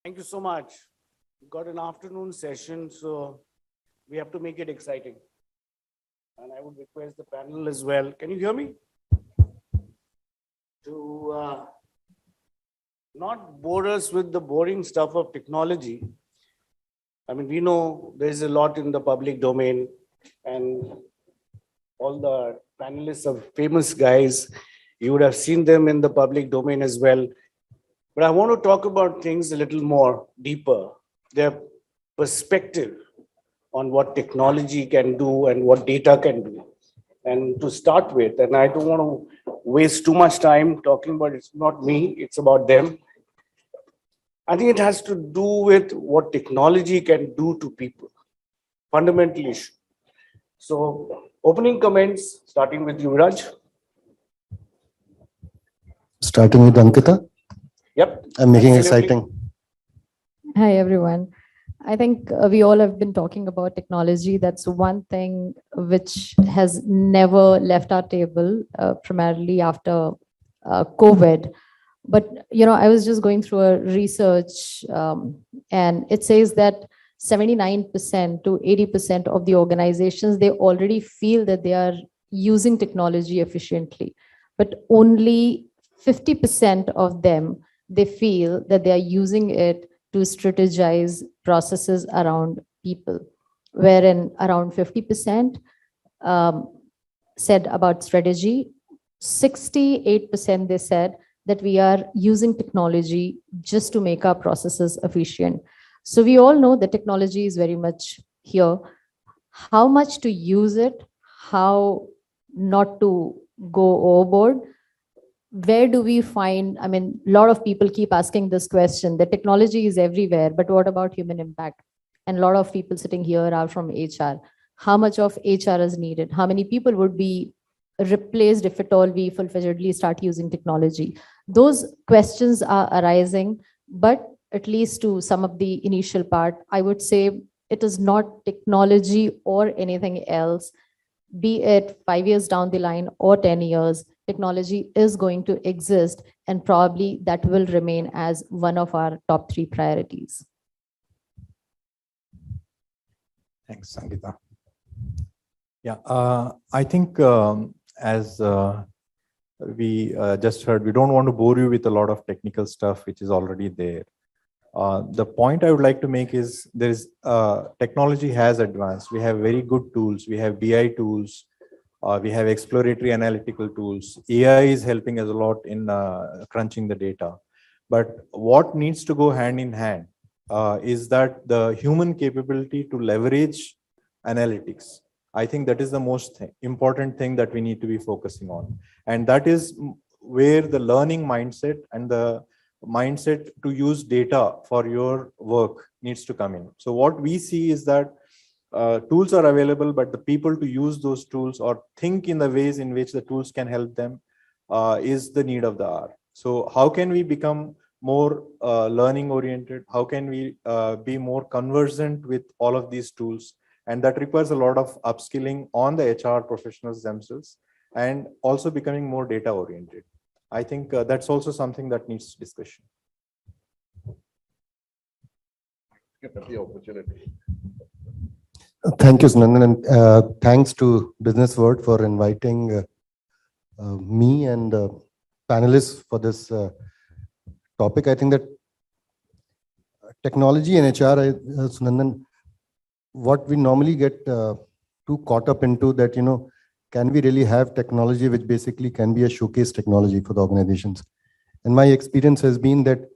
Thank you so much. We've got an afternoon session, so we have to make it exciting. And I would request the panel as well. Can you hear me? To not bore us with the boring stuff of technology. I mean, we know there's a lot in the public domain, and all the panelists are famous guys. You would have seen them in the public domain as well. But I want to talk about things a little more deeper, their perspective on what technology can do and what data can do. And to start with, and I don't want to waste too much time talking about it's not me, it's about them. I think it has to do with what technology can do to people, fundamental issue. So opening comments, starting with Yuvaraj. Starting with Ankita. Yep. I'm making Absolutely. exciting. Hi, everyone. I think we all have been talking about technology. That's one thing which has never left our table, primarily after COVID. But, I was just going through a research and it says that 79% to 80% of the organizations, they already feel that they are using technology efficiently, but only 50% of them, they feel that they are using it to strategize processes around people, wherein around 50% said about strategy, 68% they said that we are using technology just to make our processes efficient. So we all know that technology is very much here. How much to use it, how not to go overboard, where do we find, I mean, a lot of people keep asking this question, the technology is everywhere, but what about human impact? And a lot of people sitting here are from HR. How much of HR is needed? How many people would be replaced if at all we full-fledgedly start using technology? Those questions are arising, but at least to some of the initial part, I would say it is not technology or anything else, be it 5 years down the line or 10 years, technology is going to exist, and probably that will remain as one of our top 3 priorities. Thanks, Ankita. Yeah, I think as we just heard, we don't want to bore you with a lot of technical stuff which is already there. The point I would like to make is technology has advanced. We have very good tools. We have BI tools. We have exploratory analytical tools. AI is helping us a lot in crunching the data. But what needs to go hand in hand is that the human capability to leverage analytics. I think that is the most important thing that we need to be focusing on. And that is where the learning mindset and the mindset to use data for your work needs to come in. So what we see is that tools are available, but the people to use those tools or think in the ways in which the tools can help them is the need of the hour. So how can we become more learning oriented? How can we be more conversant with all of these tools? And that requires a lot of upskilling on the HR professionals themselves and also becoming more data oriented. I think that's also something that needs discussion. Get the opportunity. Thank you, Sunandan, and thanks to Business World for inviting me and panelists for this topic. I think that technology and HR, Sunandan, what we normally get too caught up into that, can we really have technology which basically can be a showcase technology for the organizations? And my experience has been that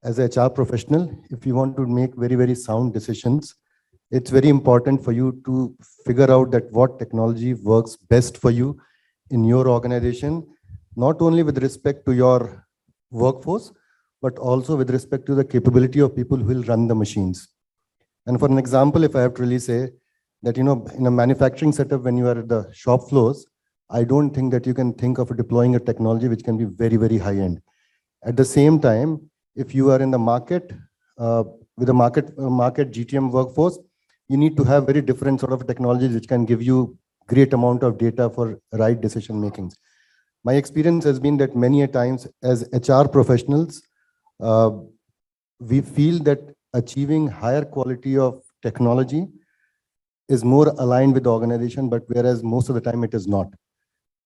as a HR professional, if you want to make very, very sound decisions, it's very important for you to figure out that what technology works best for you in your organization, not only with respect to your workforce, but also with respect to the capability of people who will run the machines. And for an example, if I have to really say that, in a manufacturing setup, when you are at the shop floors, I don't think that you can think of deploying a technology which can be very, very high end. At the same time, if you are in the market, with a market GTM workforce, you need to have very different sort of technologies which can give you great amount of data for right decision makings. My experience has been that many a times as HR professionals, we feel that achieving higher quality of technology is more aligned with the organization, but whereas most of the time it is not.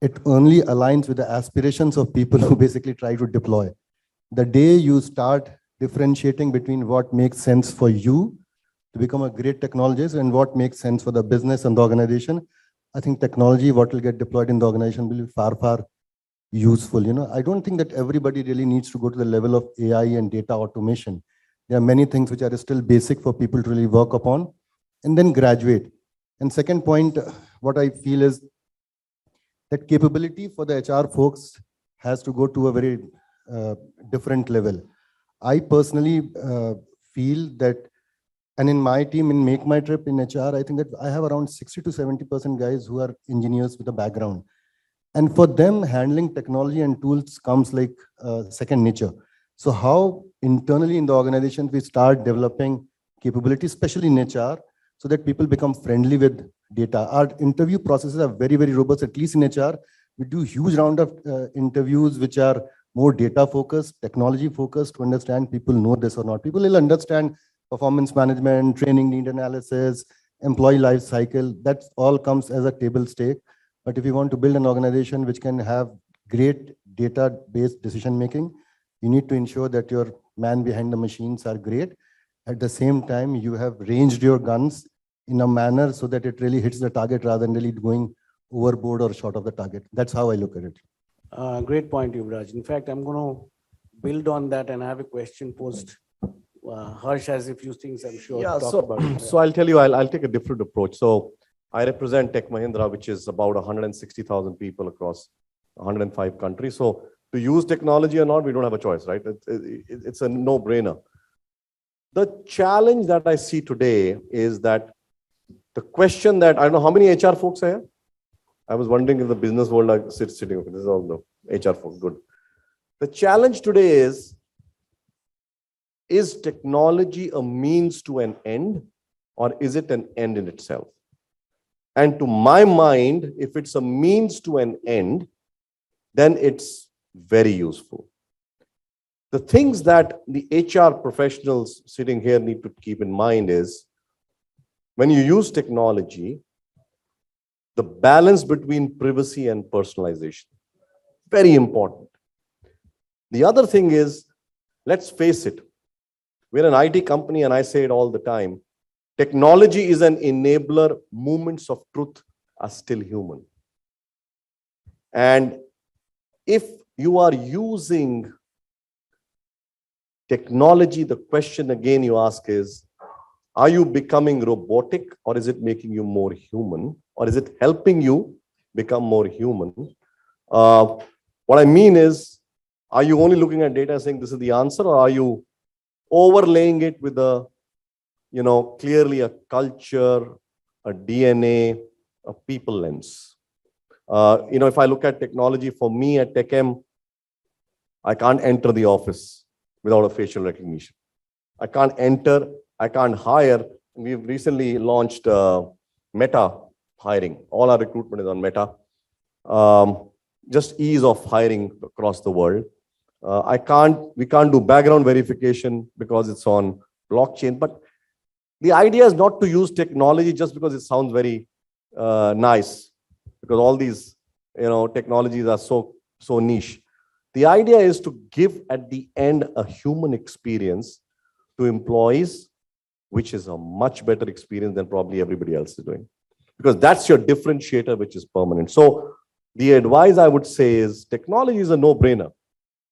It only aligns with the aspirations of people who basically try to deploy. The day you start differentiating between what makes sense for you to become a great technologist and what makes sense for the business and the organization, I think technology, what will get deployed in the organization will be far, far useful. I don't think that everybody really needs to go to the level of AI and data automation. There are many things which are still basic for people to really work upon and then graduate. And second point, what I feel is that capability for the HR folks has to go to a very different level. I personally feel that, and in my team, in MakeMyTrip in HR, I think that I have around 60 to 70% guys who are engineers with a background. And for them, handling technology and tools comes like second nature. So how internally in the organization we start developing capabilities, especially in HR, so that people become friendly with data. Our interview processes are very, very robust, at least in HR. We do huge round of interviews which are more data focused, technology focused to understand people know this or not. People will understand performance management, training need analysis, employee life cycle. That all comes as a table stake. But if you want to build an organization which can have great data-based decision making, you need to ensure that your man behind the machines are great. At the same time, you have ranged your guns in a manner so that it really hits the target rather than really going overboard or short of the target. That's how I look at it. Great point, Yuvaraj. In fact, I'm going to build on that and have a question post. Harsh has a few things I'm sure to talk about it. So I'll tell you, I'll take a different approach. So I represent Tech Mahindra, which is about 160,000 people across 105 countries. So to use technology or not, we don't have a choice, right? It's a no-brainer. The challenge that I see today is that the question that, I don't know how many HR folks are here? I was wondering if the business world are sitting. This is all the HR folks, good. The challenge today is technology a means to an end or is it an end in itself? And to my mind, if it's a means to an end, then it's very useful. The things that the HR professionals sitting here need to keep in mind is when you use technology, the balance between privacy and personalization, very important. The other thing is, let's face it, we're an IT company and I say it all the time, technology is an enabler, moments of truth are still human. And if you are using technology, the question again you ask is, are you becoming robotic or is it making you more human? Or is it helping you become more human? What I mean is, are you only looking at data saying this is the answer, or are you overlaying it with a, clearly a culture, a DNA, a people lens? If I look at technology, for me at TechM, I can't enter the office without a facial recognition. I can't enter, I can't hire. We've recently launched Meta hiring. All our recruitment is on Meta. Just ease of hiring across the world. We can't do background verification because it's on blockchain. But the idea is not to use technology just because it sounds very nice, because all these technologies are so niche. The idea is to give at the end a human experience to employees, which is a much better experience than probably everybody else is doing. Because that's your differentiator, which is permanent. So the advice I would say is technology is a no-brainer.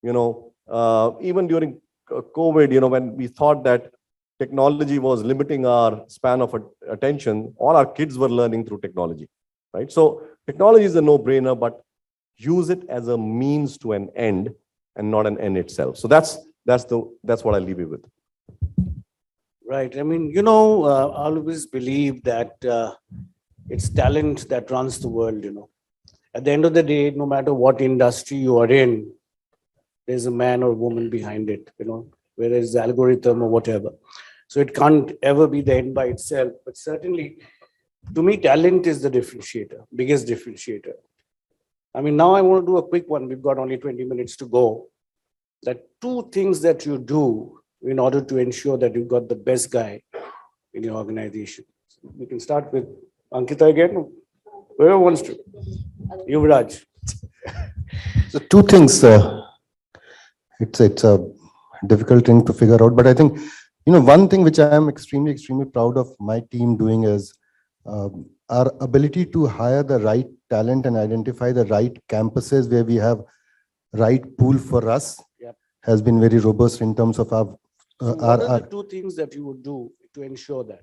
Even during COVID, when we thought that technology was limiting our span of attention, all our kids were learning through technology, right? So technology is a no-brainer, but use it as a means to an end and not an end itself. So that's what I leave you with. Right. I mean, I always believe that it's talent that runs the world, At the end of the day, no matter what industry you are in, there's a man or woman behind it, whether it's the algorithm or whatever. So it can't ever be the end by itself. But certainly, to me, talent is the differentiator, biggest differentiator. I mean, now I want to do a quick one. We've got only 20 minutes to go. That two things that you do, in order to ensure that you've got the best guy in your organization? We can start with Ankita again. Whoever wants to. Yuvaraj. So two things. It's a difficult thing to figure out, but I think, one thing which I am extremely proud of my team doing is our ability to hire the right talent and identify the right campuses where we have right pool for us. Yep. Has been very robust in terms of our. So what are the two things that you would do to ensure that?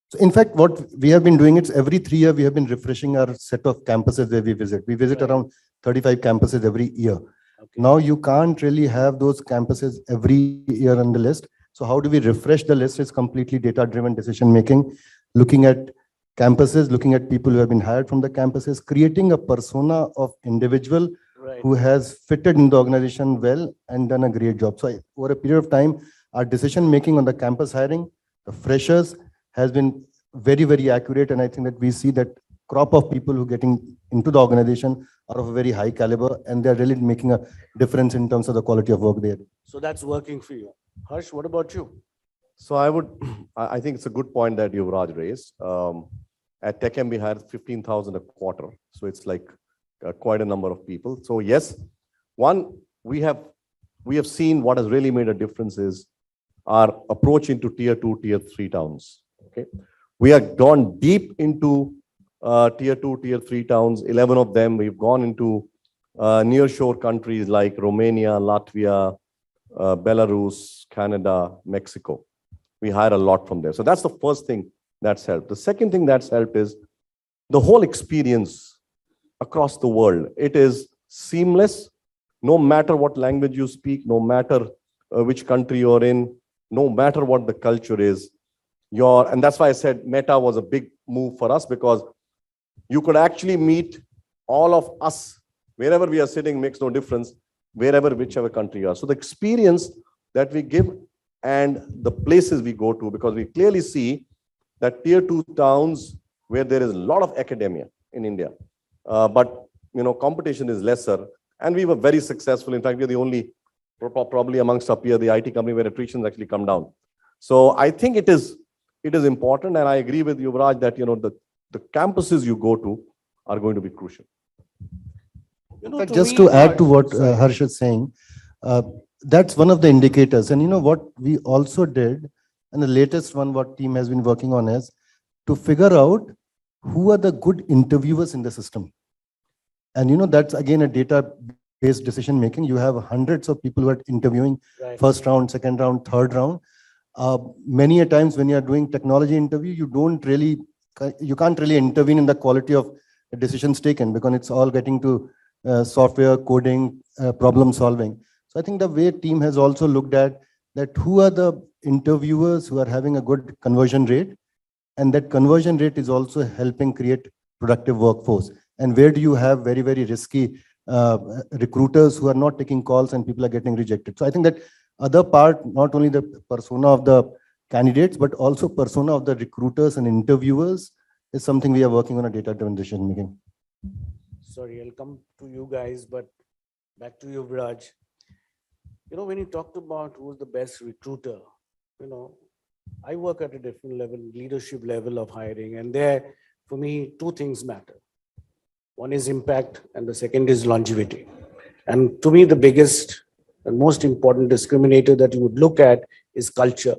So in fact, what we have been doing, it's every 3 years we have been refreshing our set of campuses where we visit. We visit Right. around 35 campuses every year. Okay. Now you can't really have those campuses every year on the list. So how do we refresh the list? It's completely data-driven decision making, looking at campuses, looking at people who have been hired from the campuses, creating a persona of individual Right. who has fitted in the organization well and done a great job. So over a period of time, our decision making on the campus hiring, the freshers, has been very accurate. And I think that we see that crop of people who are getting into the organization are of a very high caliber, and they're really making a difference in terms of the quality of work they do. So that's working for you. Harsh, what about you? So I think it's a good point that Yuvaraj raised. At TechM, we hired 15,000 a quarter. So it's like quite a number of people. So yes, one, we have seen what has really made a difference is our approach into tier 2, tier 3 towns. Okay. We have gone deep into tier 2, tier 3 towns, 11 of them. We've gone into nearshore countries like Romania, Latvia, Belarus, Canada, Mexico. We hire a lot from there. So that's the first thing that's helped. The second thing that's helped is the whole experience across the world. It is seamless, no matter what language you speak, no matter which country you're in, no matter what the culture is. And that's why I said Meta was a big move for us, because you could actually meet all of us wherever we are sitting, makes no difference, whichever country you are. So the experience that we give and the places we go to, because we clearly see that tier 2 towns where there is a lot of academia in India, but competition is lesser, and we were very successful. In fact, we are the only, probably amongst our peer, the IT company where attrition actually come down. So I think it is important, and I agree with Yuvraj that the campuses you go to are going to be crucial. Just to add to what Harsh is saying, that's one of the indicators. And what we also did, and the latest one what team has been working on is to figure out who are the good interviewers in the system. And that's again a data-based decision making. You have hundreds of people who are interviewing, Right. first round, second round, third round. Many a times when you are doing technology interview, you can't really intervene in the quality of the decisions taken, because it's all getting to software coding, problem solving. So I think the way team has also looked at that, who are the interviewers who are having a good conversion rate, and that conversion rate is also helping create productive workforce. And where do you have very risky recruiters who are not taking calls and people are getting rejected. So I think that other part, not only the persona of the candidates, but also persona of the recruiters and interviewers, is something we are working on a data-driven decision making. Sorry, I'll come to you guys, but back to you, Grudge. When you talked about who's the best recruiter, I work at a different level, leadership level of hiring, and there, for me, two things matter. One is impact, and the second is longevity. And to me, the biggest and most important discriminator that you would look at is culture.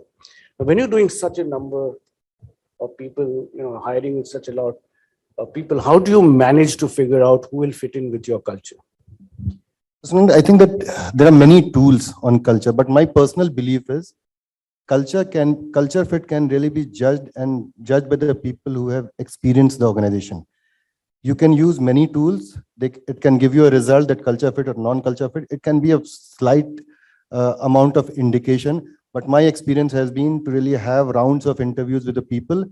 But when you're doing such a number of people, hiring such a lot of people, how do you manage to figure out who will fit in with your culture? I think that there are many tools on culture, but my personal belief is culture fit can really be judged by the people who have experienced the organization. You can use many tools. It can give you a result that culture fit or non-culture fit. It can be a slight amount of indication, but my experience has been to really have rounds of interviews with the people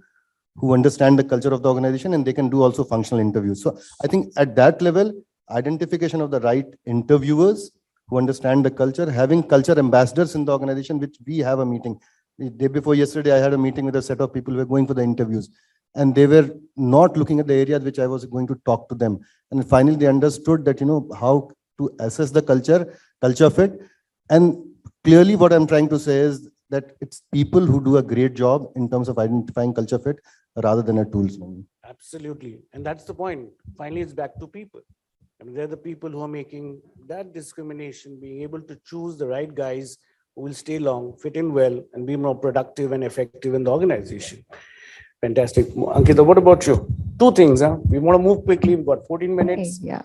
who understand the culture of the organization, and they can do also functional interviews. So I think at that level, identification of the right interviewers who understand the culture, having culture ambassadors in the organization, which we have a meeting. The day before yesterday, I had a meeting with a set of people who were going for the interviews, and they were not looking at the areas which I was going to talk to them. And finally, they understood that, how to assess the culture fit, and clearly what I'm trying to say is that it's people who do a great job in terms of identifying culture fit rather than a tools. Absolutely. And that's the point. Finally, it's back to people. I mean, they're the people who are making that discrimination, being able to choose the right guys who will stay long, fit in well, and be more productive and effective in the organization. Fantastic. Ankita, what about you? Two things, huh? We want to move quickly. We've got 14 minutes. Yeah.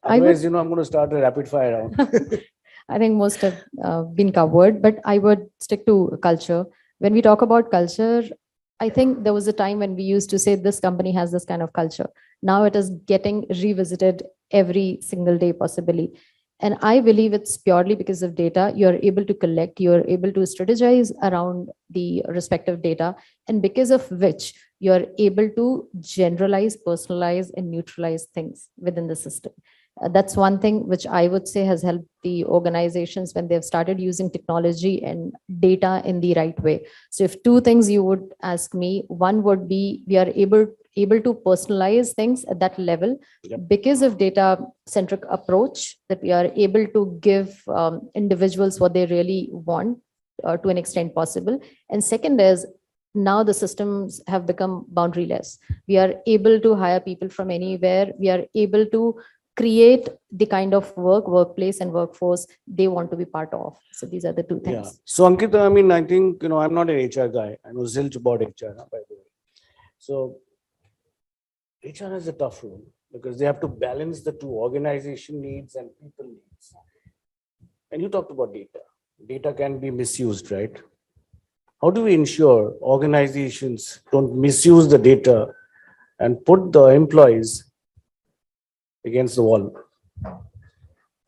Otherwise, I'm going to start a rapid fire round. I think most have been covered, but I would stick to culture. When we talk about culture, I think there was a time when we used to say this company has this kind of culture. Now it is getting revisited every single day, possibly. And I believe it's purely because of data. You're able to collect, you're able to strategize around the respective data, and because of which you're able to generalize, personalize, and neutralize things within the system. That's one thing which I would say has helped the organizations when they've started using technology and data in the right way. So if two things you would ask me, one would be we are able to personalize things at that level. Yep. Because of data centric approach, that we are able to give individuals what they really want to an extent possible. And second is, now the systems have become boundaryless. We are able to hire people from anywhere. We are able to create the kind of workplace and workforce they want to be part of. So these are the two things. Yeah. So Ankita, I mean, I think, I'm not an HR guy. I know zilch about HR, by the way. So HR has a tough role because they have to balance the two, organization needs and people needs. And you talked about data. Data can be misused, right? How do we ensure organizations don't misuse the data and put the employees against the wall?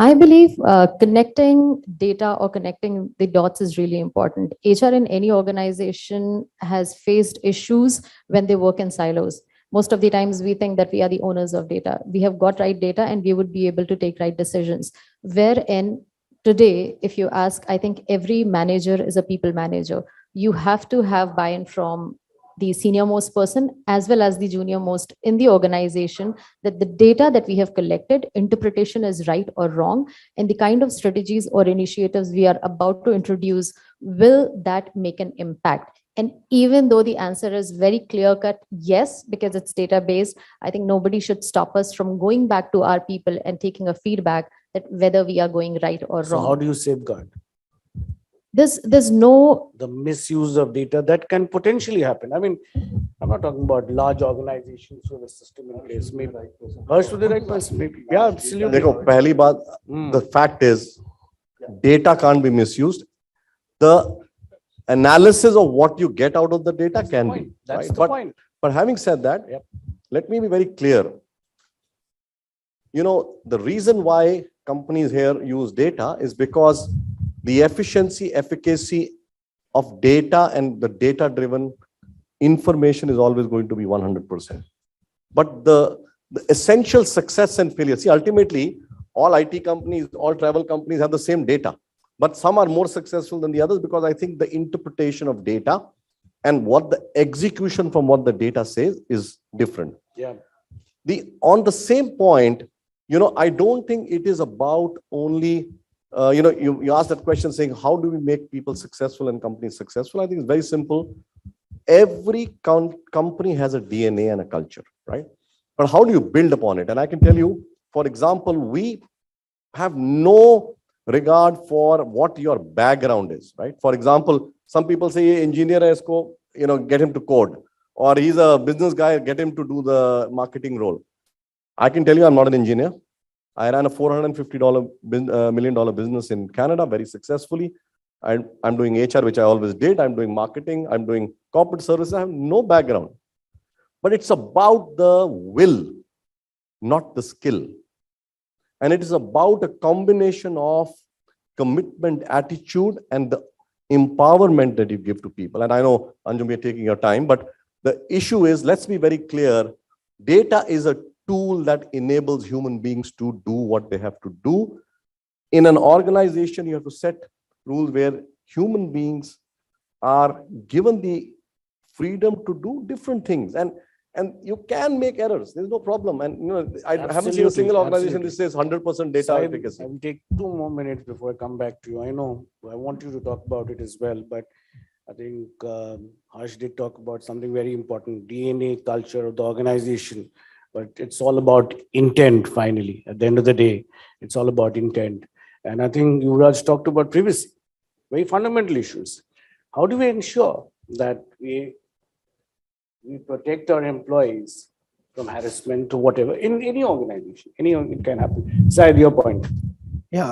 I believe connecting data or connecting the dots is really important. HR in any organization has faced issues when they work in silos. Most of the times we think that we are the owners of data. We have got right data and we would be able to take right decisions. Wherein today, if you ask, I think every manager is a people manager. You have to have buy-in from the senior most person as well as the junior most in the organization, that the data that we have collected, interpretation is right or wrong, and the kind of strategies or initiatives we are about to introduce, will that make an impact? And even though the answer is very clear cut, yes, because it's data based, I think nobody should stop us from going back to our people and taking a feedback that whether we are going right or So wrong. how do you safeguard There's no the misuse of data that can potentially happen? I mean, I'm not talking about large organizations with a system in place. Maybe Harsh with the right person, maybe. Yeah, absolutely. देखो, पहली बात, the fact is, data can't be misused. The analysis of what you get out of the data can be. That's right? the point. But having said that, Yep. let me be very clear. The reason why companies here use data is because the efficiency, efficacy of data and the data-driven information is always going to be 100%. But the essential success and failure, see, ultimately, all IT companies, all travel companies have the same data, but some are more successful than the others because I think the interpretation of data and what the execution from what the data says is different. Yeah. On the same point, I don't think it is about only, you asked that question saying, how do we make people successful and companies successful? I think it's very simple. Every company has a DNA and a culture, right? But how do you build upon it? And I can tell you, for example, we have no regard for what your background is, right? For example, some people say, engineer hai isko, get him to code, or he's a business guy, get him to do the marketing role. I can tell you, I'm not an engineer. I ran a $450 million business in Canada very successfully. I'm doing HR, which I always did. I'm doing marketing. I'm doing corporate services. I have no background. But it's about the will, not the skill. And it is about a combination of commitment, attitude, and the empowerment that you give to people. And I know, Anjum, we are taking your time, but the issue is, let's be very clear, data is a tool that enables human beings to do what they have to do. In an organization, you have to set rules where human beings are given the freedom to do different things. And And you can make errors. There's no problem. And I haven't seen a Absolutely, single organization absolutely. which says 100% data Sayeed, efficacy. I will take 2 more minutes before I come back to you. I know I want you to talk about it as well, but I think Harsh did talk about something very important, DNA culture of the organization. But it's all about intent finally. At the end of the day, it's all about intent. And I think Yuvaraj talked about privacy, very fundamental issues. How do we ensure that we protect our employees from harassment or whatever in any organization? It can happen. Sayeed, your point. Yeah,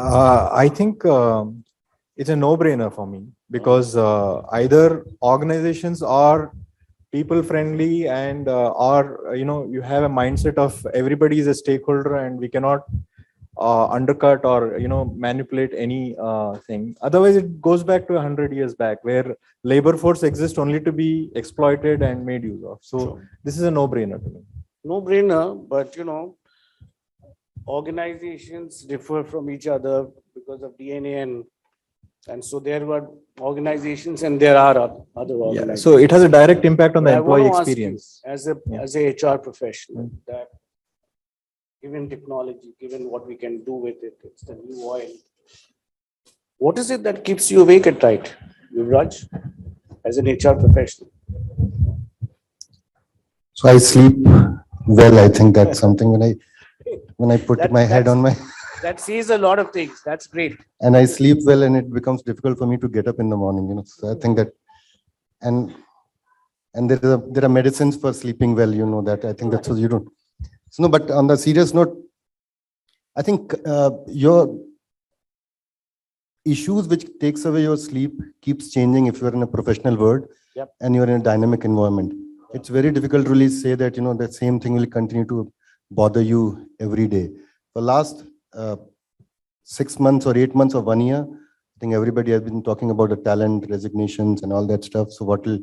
I think it's a no-brainer for me because either organizations are people friendly and or you have a mindset of everybody is a stakeholder and we cannot undercut or manipulate any thing. Otherwise, it goes back to 100 years back where labor force exists only to be exploited and made use of. So Sure. this is a no-brainer to me. No brainer, but organizations differ from each other because of DNA and so there were organizations and there are other Yeah. organizations. So it has a direct impact on the But I want employee to ask you, experience. as a Yeah. HR professional, that given technology, given what we can do with it, it's the new oil. What is it that keeps you awake at night, Yuvraj, as an HR professional? So I sleep well. I think that's something when I put That- my head on my, That says a lot of things. That's great. and I sleep well, and it becomes difficult for me to get up in the morning. So I think that, and there are medicines for sleeping well. That I think that's what you don't. So no, but on the serious note, I think your issues which takes away your sleep keeps changing if you're in a professional world. Yep. And you're in a dynamic environment. It's very difficult to really say that the same thing will continue to bother you every day. For last 6 months or 8 months or 1 year, I think everybody has been talking about the talent resignations and all that stuff. So what will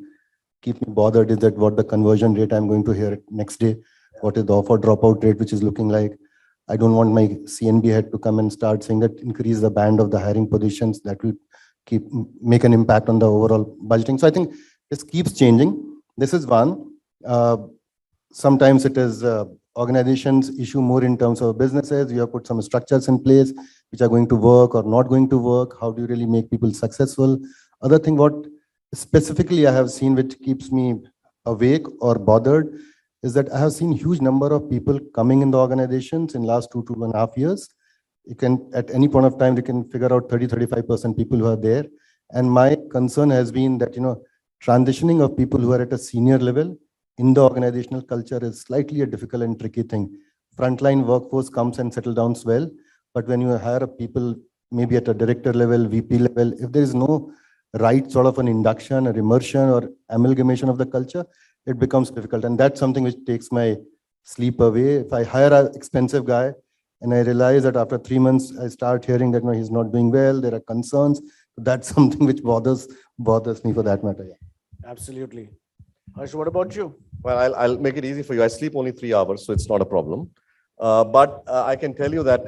keep me bothered is that what the conversion rate I'm going to hear next day, what is the offer dropout rate, which is looking like. I don't want my CNB head to come and start saying that increase the band of the hiring positions. That will make an impact on the overall budgeting. So I think this keeps changing. This is one. Sometimes it is organizations issue more in terms of businesses. You have put some structures in place which are going to work or not going to work. How do you really make people successful? Other thing, what specifically I have seen which keeps me awake or bothered is that I have seen huge number of people coming in the organizations in last 2.5 years. You can, at any point of time, you can figure out 30-35% people who are there. And my concern has been that, transitioning of people who are at a senior level in the organizational culture is slightly a difficult and tricky thing. Frontline workforce comes and settles down well, but when you hire people maybe at a director level, VP level, if there is no right sort of an induction or immersion or amalgamation of the culture, it becomes difficult. And that's something which takes my sleep away. If I hire an expensive guy and I realize that after 3 months, I start hearing that no, he's not doing well, there are concerns, that's something which bothers me for that matter. Yeah. Absolutely. Harsh, what about you? Well, I'll make it easy for you. I sleep only 3 hours, so it's not a problem. But I can tell you that,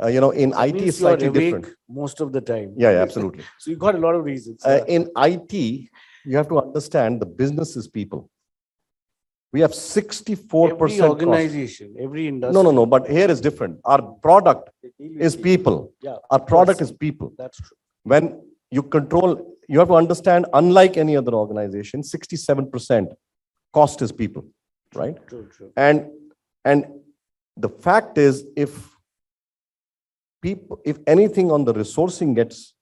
in That IT, means it's you are slightly awake different. most of the time. Yeah, absolutely. So you got a lot of reasons. In IT, you have to understand the business is people. We have 64% Every cost. organization, every industry. No. But here is different. Our product they deal with is people. Yeah, Our product is person. people. That's true. When you control, you have to understand, unlike any other organization, 67% cost is people, right? True. And the fact is, if anything on the resourcing gets,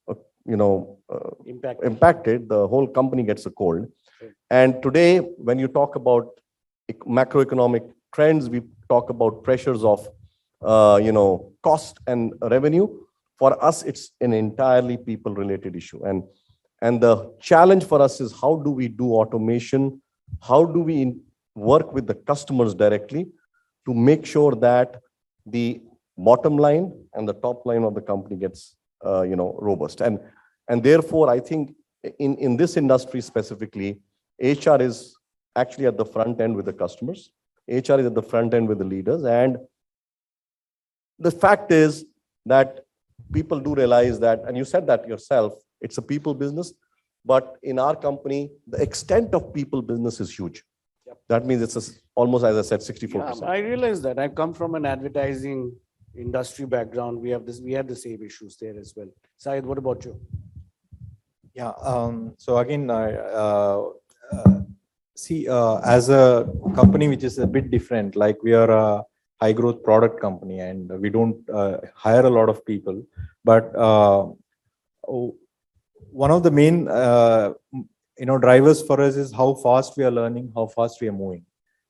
impacted, the whole company gets a cold. Sure. And today, when you talk about macroeconomic trends, we talk about pressures of, cost and revenue. For us, it's an entirely people-related issue. And the challenge for us is how do we do automation? How do we work with the customers directly to make sure that the bottom line and the top line of the company gets, robust. And therefore, I think in this industry specifically, HR is actually at the front end with the customers. HR is at the front end with the leaders. And the fact is that people do realize that, and you said that yourself, it's a people business, but in our company, the extent of people business is huge. That means it's almost, as I said, Yeah, 64%. I realize that. I come from an advertising industry background. We had the same issues there as well. Sayeed, what about you? Yeah. So again, see, as a company which is a bit different, like we are a high growth product company and we don't hire a lot of people, but one of the main drivers for us is how fast we are learning, how fast we are moving.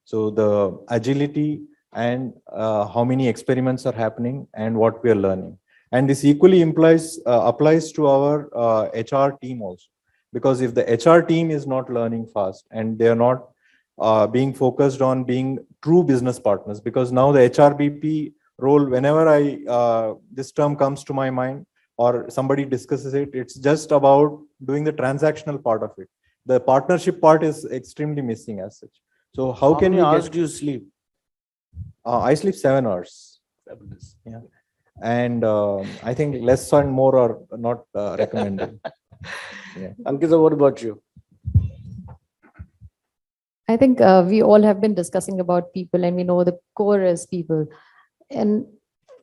So the agility and how many experiments are happening and what we are learning. And this equally applies to our HR team also. Because if the HR team is not learning fast and they are not being focused on being true business partners, because now the HRBP role, whenever this term comes to my mind or somebody discusses it, it's just about doing the transactional part of it. The partnership part is extremely missing as such. So how can many we hours get? do you sleep? I sleep 7 hours. Fabulous. Yeah. And I think less and more are not recommended. Yeah. Ankita, what about you? I think we all have been discussing about people, and we know the core is people. And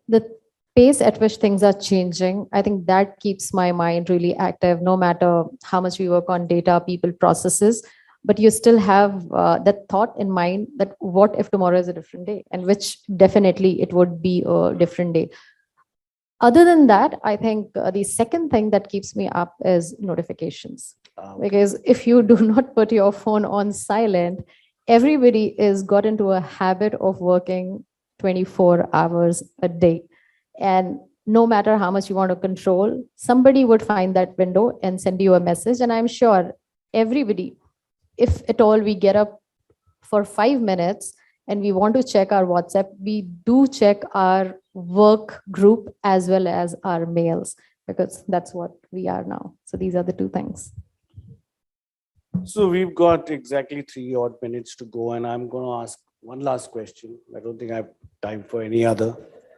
the pace at which things are changing, I think that keeps my mind really active, no matter how much we work on data, people, processes. But you still have that thought in mind that what if tomorrow is a different day, and which definitely it would be a different day. Other than that, I think the second thing that keeps me up is notifications. Because if you do not put your phone on silent, everybody is got into a habit of working 24 hours a day. And no matter how much you want to control, somebody would find that window and send you a message. And I'm sure everybody, if at all we get up for 5 minutes and we want to check our WhatsApp, we do check our work group as well as our mails, because that's what we are now. So these are the two things. So we've got exactly 3 odd minutes to go, and I'm going to ask one last question. I don't think I have time for any other.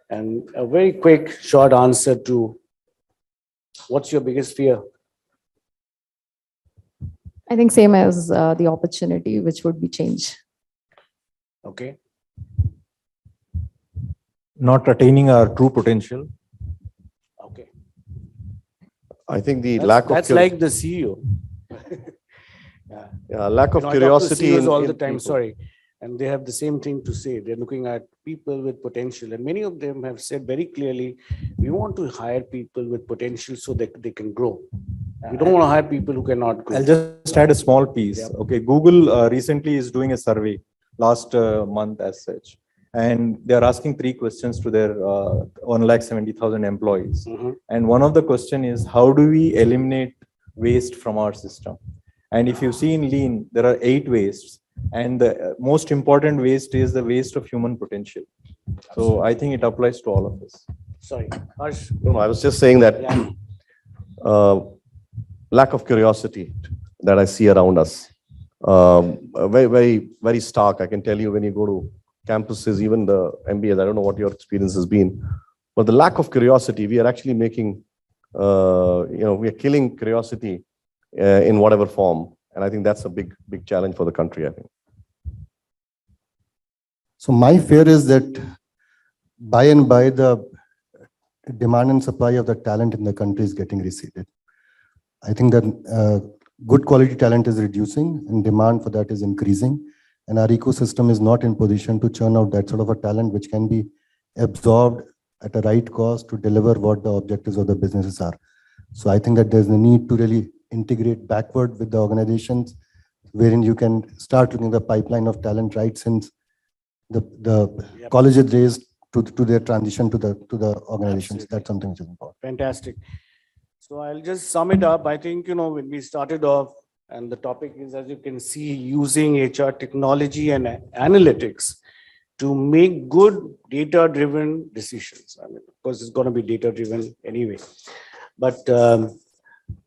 And a very quick, short answer to what's your biggest fear? I think same as the opportunity, which would be change. Okay. Not attaining our true potential. Okay. I think the lack of That's like the CEO. lack of I talk to curiosity CEOs in all in the time. people. Sorry, and they have the same thing to say. They're looking at people with potential, and many of them have said very clearly, we want to hire people with potential so that they can grow. We don't want to hire people who cannot grow. I'll just add a small piece. Yeah. Okay, Google recently is doing a survey last month as such, and they are asking 3 questions to their 1,70,000 employees. Mhm. And one of the question is, how do we eliminate waste from our system? And if you see in Lean, there are 8 wastes, and the most important waste is the waste of human potential. So I think it applies to all of us. Sorry, Harsh. No, I was just saying that Yeah. lack of curiosity that I see around us, very, very, very stark. I can tell you when you go to campuses, even the MBAs, I don't know what your experience has been, but the lack of curiosity, we are actually making, we are killing curiosity in whatever form. And I think that's a big, big challenge for the country, I think. So my fear is that by and by the demand and supply of the talent in the country is getting receded. I think that good quality talent is reducing and demand for that is increasing. And our ecosystem is not in position to churn out that sort of a talent which can be absorbed at a right cost to deliver what the objectives of the businesses are. So I think that there's a need to really integrate backward with the organizations, wherein you can start looking at the pipeline of talent right since the Yep. colleges raised to their transition to the organizations. Absolutely. That's something which is important. Fantastic. So I'll just sum it up. I think, when we started off, and the topic is, as you can see, using HR technology and analytics to make good data-driven decisions. I mean, of course, it's going to be data-driven anyway. But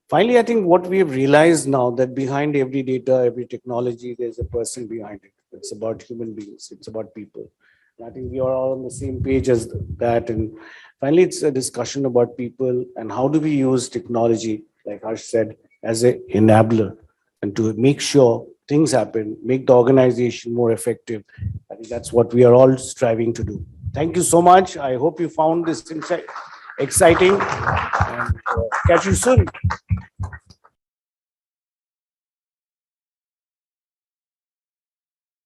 finally, I think what we have realized now that behind every data, every technology, there's a person behind it. It's about human beings. It's about people. And I think we are all on the same page as that. And finally, it's a discussion about people and how do we use technology, like Harsh said, as an enabler and to make sure things happen, make the organization more effective. I think that's what we are all striving to do. Thank you so much. I hope you found this exciting. And catch you soon.